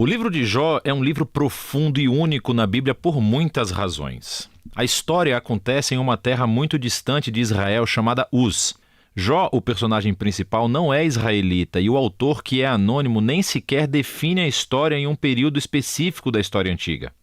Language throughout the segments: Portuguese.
O livro de Jó é um livro profundo e único na Bíblia por muitas razões. A história acontece em uma terra muito distante de Israel chamada Uz. Jó, o personagem principal, não é israelita e o autor, que é anônimo, nem sequer define a história em um período específico da história antiga.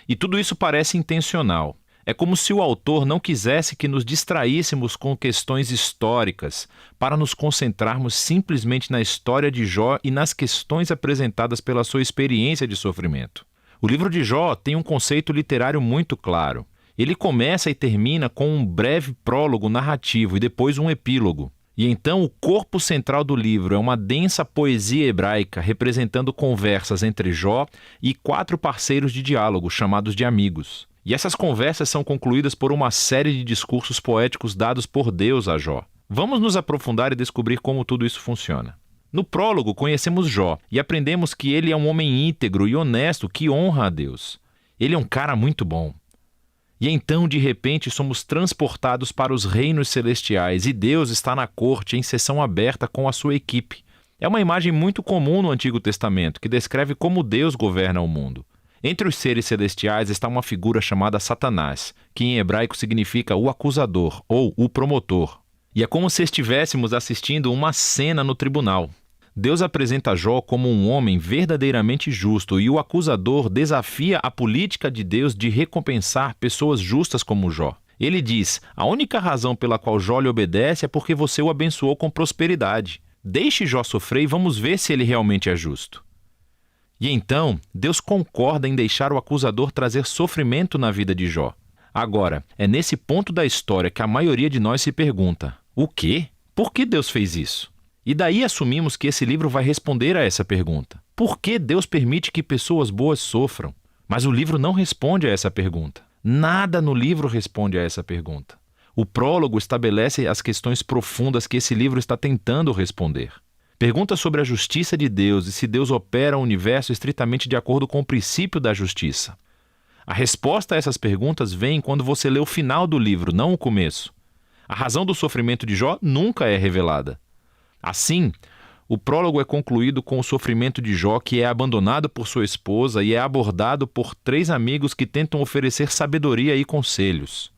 E tudo isso parece intencional. É como se o autor não quisesse que nos distraíssemos com questões históricas, para nos concentrarmos simplesmente na história de Jó e nas questões apresentadas pela sua experiência de sofrimento. O livro de Jó tem um conceito literário muito claro. Ele começa e termina com um breve prólogo narrativo e depois um epílogo. E então o corpo central do livro é uma densa poesia hebraica representando conversas entre Jó e 4 parceiros de diálogo chamados de amigos. E essas conversas são concluídas por uma série de discursos poéticos dados por Deus a Jó. Vamos nos aprofundar e descobrir como tudo isso funciona. No prólogo, conhecemos Jó e aprendemos que ele é um homem íntegro e honesto que honra a Deus. Ele é um cara muito bom. E então, de repente, somos transportados para os reinos celestiais e Deus está na corte em sessão aberta com a sua equipe. É uma imagem muito comum no Antigo Testamento que descreve como Deus governa o mundo. Entre os seres celestiais está uma figura chamada Satanás, que em hebraico significa o acusador ou o promotor. E é como se estivéssemos assistindo uma cena no tribunal. Deus apresenta Jó como um homem verdadeiramente justo e o acusador desafia a política de Deus de recompensar pessoas justas como Jó. Ele diz: a única razão pela qual Jó lhe obedece é porque você o abençoou com prosperidade. Deixe Jó sofrer e vamos ver se ele realmente é justo. E então, Deus concorda em deixar o acusador trazer sofrimento na vida de Jó. Agora, é nesse ponto da história que a maioria de nós se pergunta: o quê? Por que Deus fez isso? E daí assumimos que esse livro vai responder a essa pergunta. Por que Deus permite que pessoas boas sofram? Mas o livro não responde a essa pergunta. Nada no livro responde a essa pergunta. O prólogo estabelece as questões profundas que esse livro está tentando responder. Pergunta sobre a justiça de Deus e se Deus opera o universo estritamente de acordo com o princípio da justiça. A resposta a essas perguntas vem quando você lê o final do livro, não o começo. A razão do sofrimento de Jó nunca é revelada. Assim, o prólogo é concluído com o sofrimento de Jó, que é abandonado por sua esposa e é abordado por 3 amigos que tentam oferecer sabedoria e conselhos.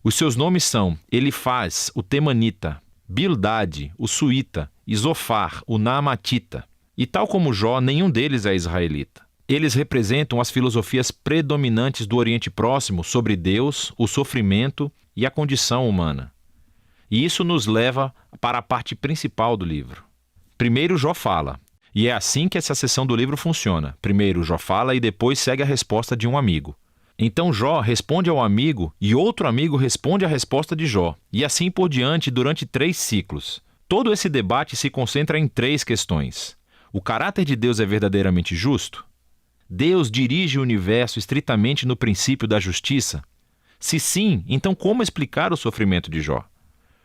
Os seus nomes são Elifaz, o Temanita, Bildade, o Suíta, e Zofar, o Naamatita. E tal como Jó, nenhum deles é israelita. Eles representam as filosofias predominantes do Oriente Próximo sobre Deus, o sofrimento e a condição humana. E isso nos leva para a parte principal do livro. Primeiro Jó fala, e é assim que essa seção do livro funciona. Primeiro Jó fala e depois segue a resposta de um amigo. Então Jó responde ao amigo e outro amigo responde à resposta de Jó, e assim por diante durante 3 ciclos. Todo esse debate se concentra em 3 questões. O caráter de Deus é verdadeiramente justo? Deus dirige o universo estritamente no princípio da justiça? Se sim, então como explicar o sofrimento de Jó?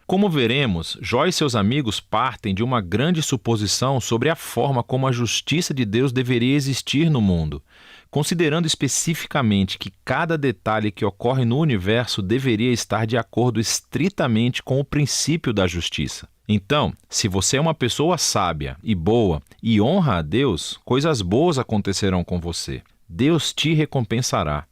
Como veremos, Jó e seus amigos partem de uma grande suposição sobre a forma como a justiça de Deus deveria existir no mundo, considerando especificamente que cada detalhe que ocorre no universo deveria estar de acordo estritamente com o princípio da justiça. Então, se você é uma pessoa sábia e boa e honra a Deus, coisas boas acontecerão com você. Deus te recompensará.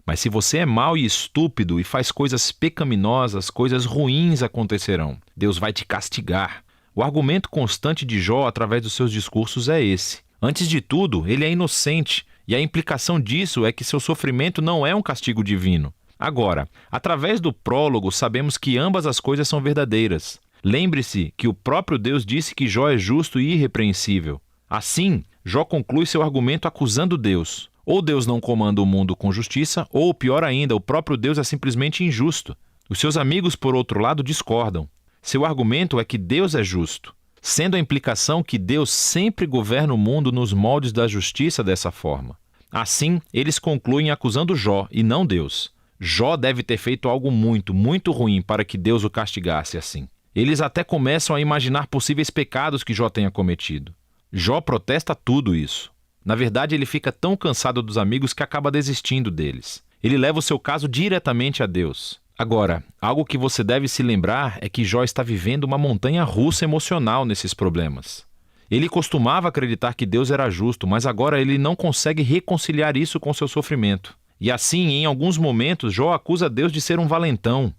Mas se você é mau e estúpido e faz coisas pecaminosas, coisas ruins acontecerão. Deus vai te castigar. O argumento constante de Jó através dos seus discursos é esse. Antes de tudo, ele é inocente, e a implicação disso é que seu sofrimento não é um castigo divino. Agora, através do prólogo, sabemos que ambas as coisas são verdadeiras. Lembre-se que o próprio Deus disse que Jó é justo e irrepreensível. Assim, Jó conclui seu argumento acusando Deus. Ou Deus não comanda o mundo com justiça, ou, pior ainda, o próprio Deus é simplesmente injusto. Os seus amigos, por outro lado, discordam. Seu argumento é que Deus é justo, sendo a implicação que Deus sempre governa o mundo nos moldes da justiça dessa forma. Assim, eles concluem acusando Jó e não Deus. Jó deve ter feito algo muito, muito ruim para que Deus o castigasse assim. Eles até começam a imaginar possíveis pecados que Jó tenha cometido. Jó protesta tudo isso. Na verdade, ele fica tão cansado dos amigos que acaba desistindo deles. Ele leva o seu caso diretamente a Deus. Agora, algo que você deve se lembrar é que Jó está vivendo uma montanha-russa emocional nesses problemas. Ele costumava acreditar que Deus era justo, mas agora ele não consegue reconciliar isso com seu sofrimento. E assim, em alguns momentos, Jó acusa Deus de ser um valentão.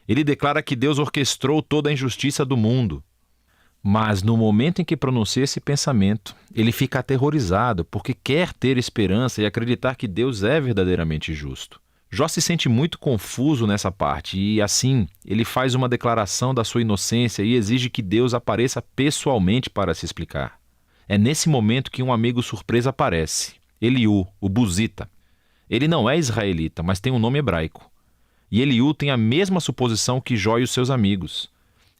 Ele declara que Deus orquestrou toda a injustiça do mundo. Mas no momento em que pronuncia esse pensamento, ele fica aterrorizado porque quer ter esperança e acreditar que Deus é verdadeiramente justo. Jó se sente muito confuso nessa parte e, assim, ele faz uma declaração da sua inocência e exige que Deus apareça pessoalmente para se explicar. É nesse momento que um amigo surpresa aparece, Eliú, o Buzita. Ele não é israelita, mas tem um nome hebraico. E Eliú tem a mesma suposição que Jó e os seus amigos.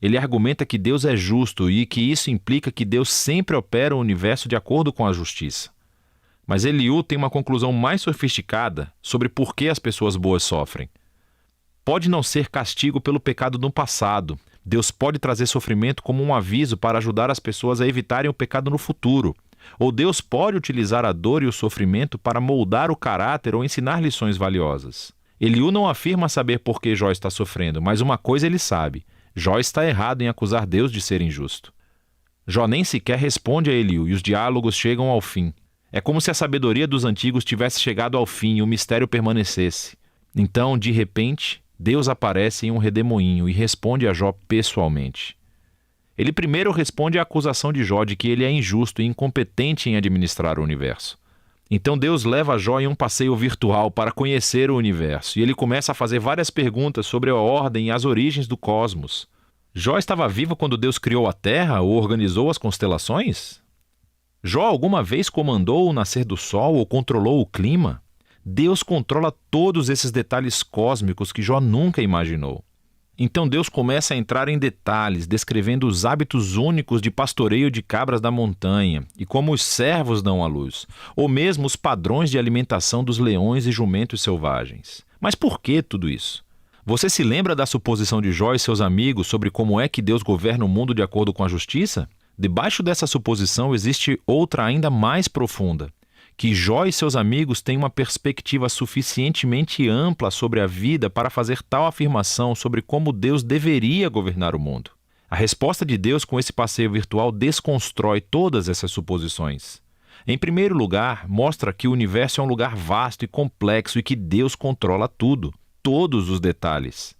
Ele argumenta que Deus é justo e que isso implica que Deus sempre opera o universo de acordo com a justiça. Mas Eliú tem uma conclusão mais sofisticada sobre por que as pessoas boas sofrem. Pode não ser castigo pelo pecado no passado. Deus pode trazer sofrimento como um aviso para ajudar as pessoas a evitarem o pecado no futuro. Ou Deus pode utilizar a dor e o sofrimento para moldar o caráter ou ensinar lições valiosas. Eliú não afirma saber por que Jó está sofrendo, mas uma coisa ele sabe: Jó está errado em acusar Deus de ser injusto. Jó nem sequer responde a Eliú e os diálogos chegam ao fim. É como se a sabedoria dos antigos tivesse chegado ao fim e o mistério permanecesse. Então, de repente, Deus aparece em um redemoinho e responde a Jó pessoalmente. Ele primeiro responde à acusação de Jó de que ele é injusto e incompetente em administrar o universo. Então Deus leva Jó em um passeio virtual para conhecer o universo e ele começa a fazer várias perguntas sobre a ordem e as origens do cosmos. Jó estava vivo quando Deus criou a Terra ou organizou as constelações? Jó alguma vez comandou o nascer do sol ou controlou o clima? Deus controla todos esses detalhes cósmicos que Jó nunca imaginou. Então Deus começa a entrar em detalhes, descrevendo os hábitos únicos de pastoreio de cabras da montanha e como os cervos dão à luz, ou mesmo os padrões de alimentação dos leões e jumentos selvagens. Mas por que tudo isso? Você se lembra da suposição de Jó e seus amigos sobre como é que Deus governa o mundo de acordo com a justiça? Debaixo dessa suposição existe outra ainda mais profunda, que Jó e seus amigos têm uma perspectiva suficientemente ampla sobre a vida para fazer tal afirmação sobre como Deus deveria governar o mundo. A resposta de Deus com esse passeio virtual desconstrói todas essas suposições. Em primeiro lugar, mostra que o universo é um lugar vasto e complexo e que Deus controla tudo, todos os detalhes.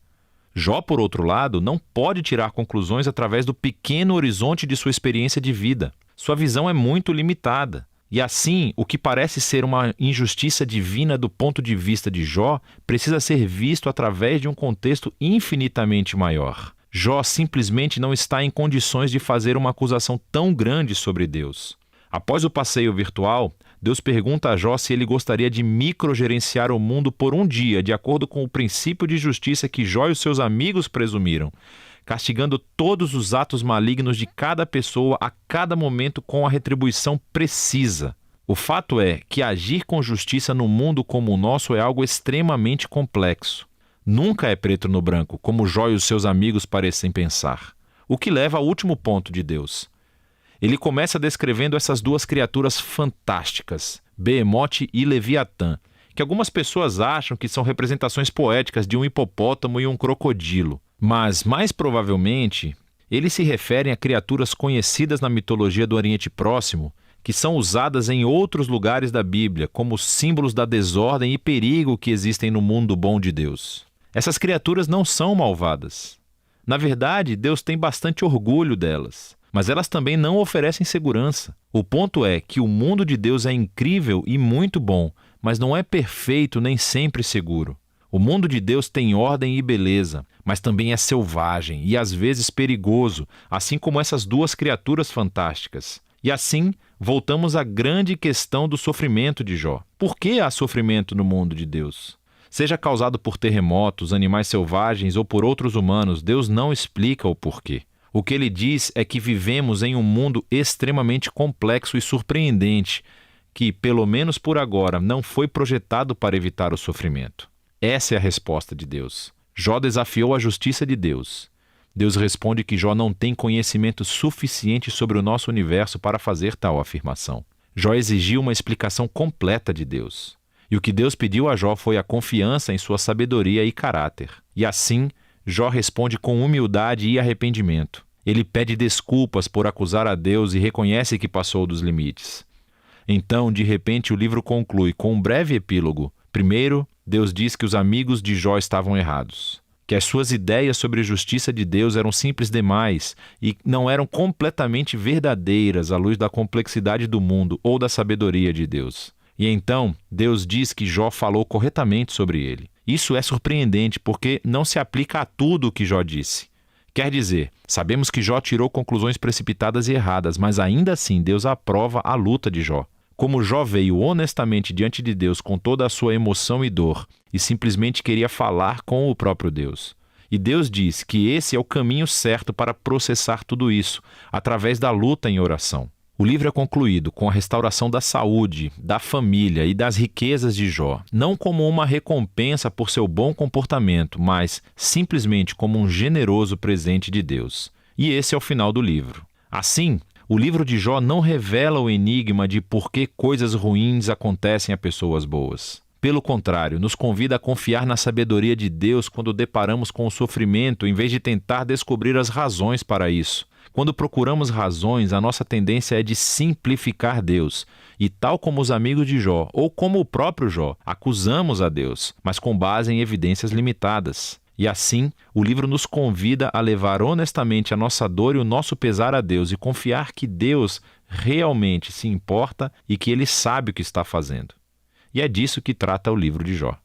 Jó, por outro lado, não pode tirar conclusões através do pequeno horizonte de sua experiência de vida. Sua visão é muito limitada. E assim, o que parece ser uma injustiça divina do ponto de vista de Jó precisa ser visto através de um contexto infinitamente maior. Jó simplesmente não está em condições de fazer uma acusação tão grande sobre Deus. Após o passeio virtual, Deus pergunta a Jó se ele gostaria de microgerenciar o mundo por um dia, de acordo com o princípio de justiça que Jó e os seus amigos presumiram, castigando todos os atos malignos de cada pessoa a cada momento com a retribuição precisa. O fato é que agir com justiça no mundo como o nosso é algo extremamente complexo. Nunca é preto no branco, como Jó e os seus amigos parecem pensar. O que leva ao último ponto de Deus. Ele começa descrevendo essas duas criaturas fantásticas, Behemote e Leviatã, que algumas pessoas acham que são representações poéticas de um hipopótamo e um crocodilo. Mas, mais provavelmente, eles se referem a criaturas conhecidas na mitologia do Oriente Próximo, que são usadas em outros lugares da Bíblia como símbolos da desordem e perigo que existem no mundo bom de Deus. Essas criaturas não são malvadas. Na verdade, Deus tem bastante orgulho delas, mas elas também não oferecem segurança. O ponto é que o mundo de Deus é incrível e muito bom, mas não é perfeito nem sempre seguro. O mundo de Deus tem ordem e beleza, mas também é selvagem e às vezes perigoso, assim como essas duas criaturas fantásticas. E assim, voltamos à grande questão do sofrimento de Jó. Por que há sofrimento no mundo de Deus? Seja causado por terremotos, animais selvagens ou por outros humanos, Deus não explica o porquê. O que ele diz é que vivemos em um mundo extremamente complexo e surpreendente, que, pelo menos por agora, não foi projetado para evitar o sofrimento. Essa é a resposta de Deus. Jó desafiou a justiça de Deus. Deus responde que Jó não tem conhecimento suficiente sobre o nosso universo para fazer tal afirmação. Jó exigiu uma explicação completa de Deus. E o que Deus pediu a Jó foi a confiança em sua sabedoria e caráter. E assim, Jó responde com humildade e arrependimento. Ele pede desculpas por acusar a Deus e reconhece que passou dos limites. Então, de repente, o livro conclui com um breve epílogo. Primeiro, Deus diz que os amigos de Jó estavam errados, que as suas ideias sobre a justiça de Deus eram simples demais e não eram completamente verdadeiras à luz da complexidade do mundo ou da sabedoria de Deus. E então, Deus diz que Jó falou corretamente sobre ele. Isso é surpreendente porque não se aplica a tudo o que Jó disse. Quer dizer, sabemos que Jó tirou conclusões precipitadas e erradas, mas ainda assim Deus aprova a luta de Jó. Como Jó veio honestamente diante de Deus com toda a sua emoção e dor e simplesmente queria falar com o próprio Deus. E Deus diz que esse é o caminho certo para processar tudo isso, através da luta em oração. O livro é concluído com a restauração da saúde, da família e das riquezas de Jó, não como uma recompensa por seu bom comportamento, mas simplesmente como um generoso presente de Deus. E esse é o final do livro. Assim, o livro de Jó não revela o enigma de por que coisas ruins acontecem a pessoas boas. Pelo contrário, nos convida a confiar na sabedoria de Deus quando deparamos com o sofrimento, em vez de tentar descobrir as razões para isso. Quando procuramos razões, a nossa tendência é de simplificar Deus. E tal como os amigos de Jó, ou como o próprio Jó, acusamos a Deus, mas com base em evidências limitadas. E assim, o livro nos convida a levar honestamente a nossa dor e o nosso pesar a Deus e confiar que Deus realmente se importa e que Ele sabe o que está fazendo. E é disso que trata o livro de Jó.